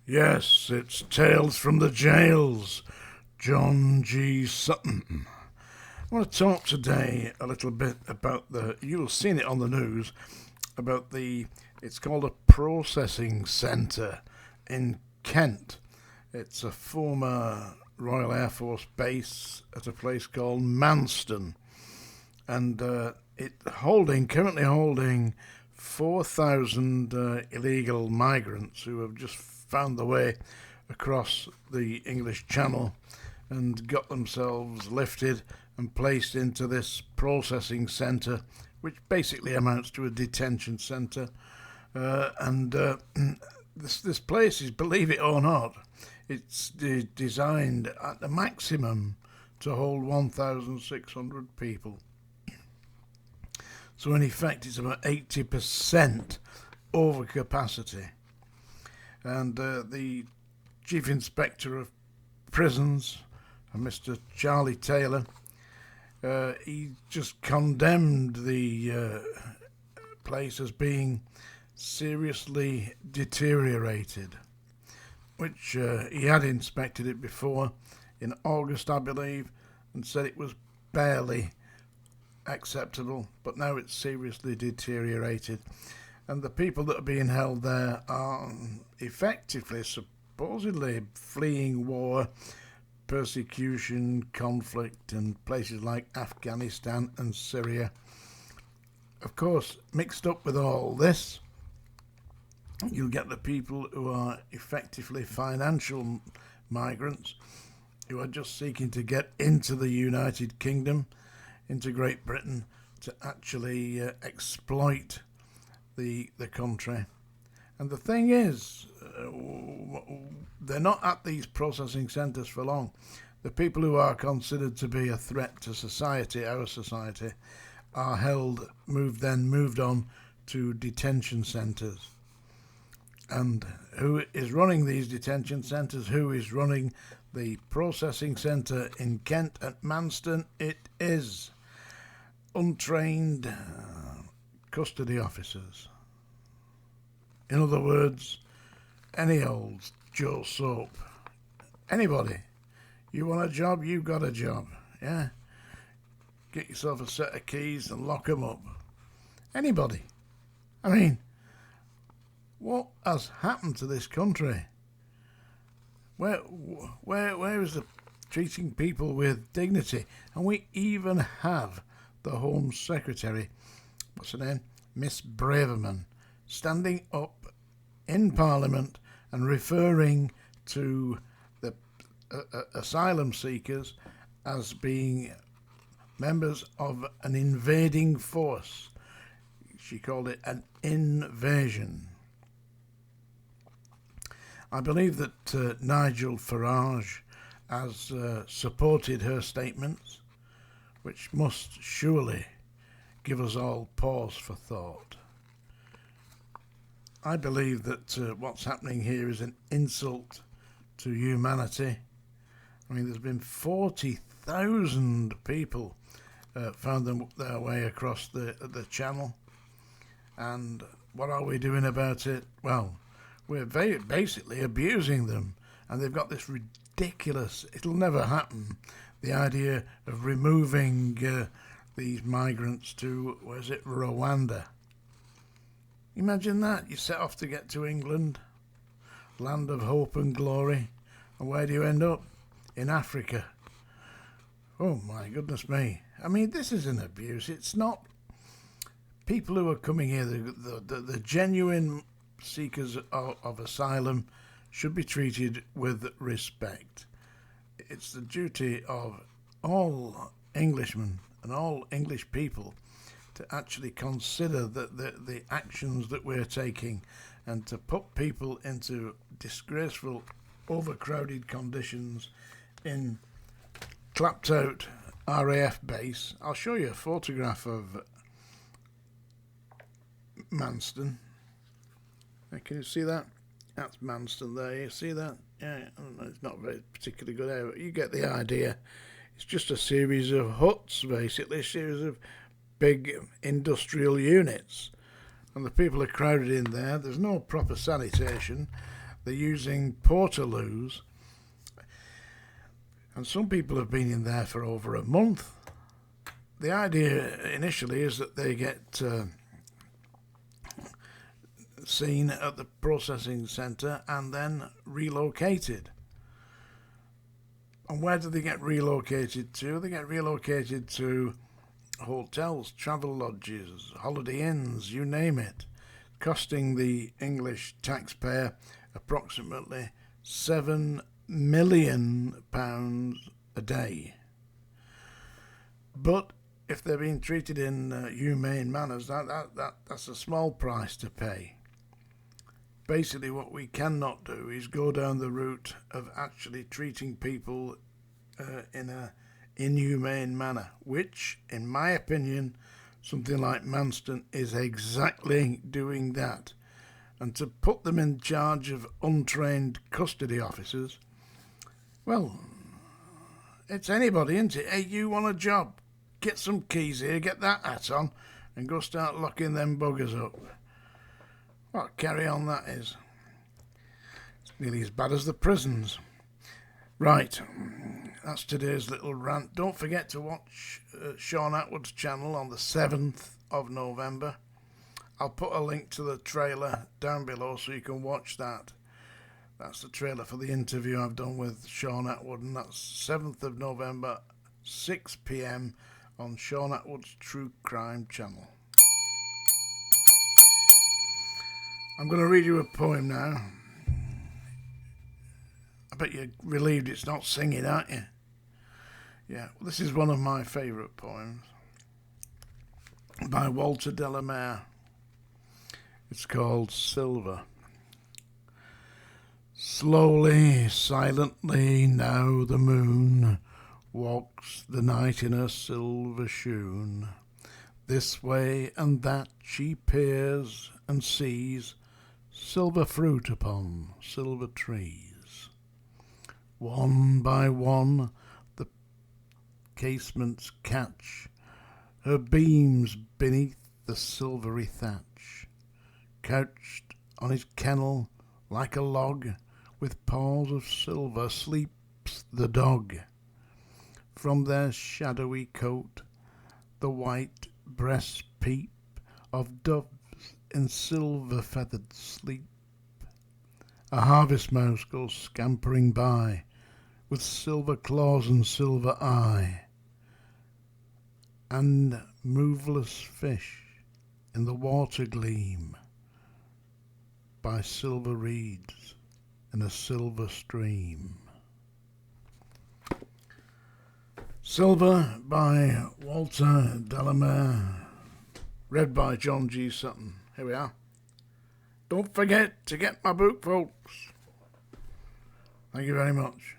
Yes, it's Tales from the Jails. John G. Sutton. I want to talk today a little bit about you've seen it on the news, about it's called a processing centre in Kent. It's a former Royal Air Force base at a place called Manston. And currently holding 4,000 illegal migrants who have just found their way across the English Channel and got themselves lifted and placed into this processing centre, which basically amounts to a detention centre. This place is, believe it or not, it's designed at the maximum to hold 1,600 people. So in effect, it's about 80% over capacity. And the Chief Inspector of Prisons, Mr. Charlie Taylor, he just condemned the place as being seriously deteriorated, which he had inspected it before in August, I believe, and said it was barely acceptable, but now it's seriously deteriorated. And the people that are being held there are effectively, supposedly, fleeing war, persecution, conflict, and places like Afghanistan and Syria. Of course, mixed up with all this, you'll get the people who are effectively financial migrants, who are just seeking to get into the United Kingdom, into Great Britain, to actually exploit the country. And the thing is, they're not at these processing centres for long. The people who are considered to be a threat to society, our society, are moved on to detention centres. And who is running these detention centres? Who is running the processing centre in Kent at Manston? It is untrained custody officers. In other words, any old Joe Soap. Anybody. You want a job, you've got a job. Yeah? Get yourself a set of keys and lock them up. Anybody. I mean, what has happened to this country? Where is the treating people with dignity? And we even have the Home Secretary, what's her name? Miss Braverman, standing up in Parliament and referring to the asylum seekers as being members of an invading force. She called it an invasion. I believe that Nigel Farage has supported her statements, which must surely give us all pause for thought. I believe that what's happening here is an insult to humanity. I mean, there's been 40,000 people found their way across the channel. And what are we doing about it? Well, we're basically abusing them. And they've got this ridiculous, it'll never happen, the idea of removing these migrants to, Rwanda. Imagine that. You set off to get to England, land of hope and glory, and where do you end up? In Africa. Oh my goodness me. I mean, this is an abuse. It's not people who are coming here, the genuine seekers of asylum should be treated with respect. It's the duty of all Englishmen and all English people to actually consider the actions that we're taking, and to put people into disgraceful, overcrowded conditions in clapped out RAF base. I'll show you a photograph of Manston. Can you see that? That's Manston there. You see that? Yeah, I don't know, it's not very particularly good area, but you get the idea. It's just a series of huts, basically, a series of big industrial units, and the people are crowded in there. There's no proper sanitation. They're using portaloos, and some people have been in there for over a month. The idea initially is that they get seen at the processing centre and then relocated. And where do they get relocated to? They get relocated to hotels, travel lodges, holiday inns, you name it, costing the English taxpayer approximately £7 million a day. But if they're being treated in humane manners, that's a small price to pay. Basically, what we cannot do is go down the route of actually treating people in a inhumane manner, which, in my opinion, something like Manston is exactly doing that. And to put them in charge of untrained custody officers, well, it's anybody, isn't it? Hey, you want a job? Get some keys here, get that hat on, and go start locking them buggers up. What carry on that is. It's nearly as bad as the prisons. Right, that's today's little rant. Don't forget to watch Sean Atwood's channel on the 7th of November. I'll put a link to the trailer down below so you can watch that. That's the trailer for the interview I've done with Sean Atwood, and that's 7th of November, 6 p.m. on Sean Atwood's True Crime channel. I'm going to read you a poem now. I bet you're relieved it's not singing, aren't you? Yeah, well, this is one of my favourite poems by Walter Delamere. It's called Silver. Slowly, silently, now the moon walks the night in her silver shoon. This way and that she peers and sees silver fruit upon silver trees. One by one the casements catch her beams beneath the silvery thatch. Couched on his kennel like a log, with paws of silver sleeps the dog. From their shadowy coat the white breasts peep of doves in silver-feathered sleep. A harvest mouse goes scampering by, with silver claws and silver eye, and moveless fish in the water gleam by silver reeds in a silver stream. Silver by Walter Delamere, read by John G. Sutton. Here we are. Don't forget to get my book, folks. Thank you very much.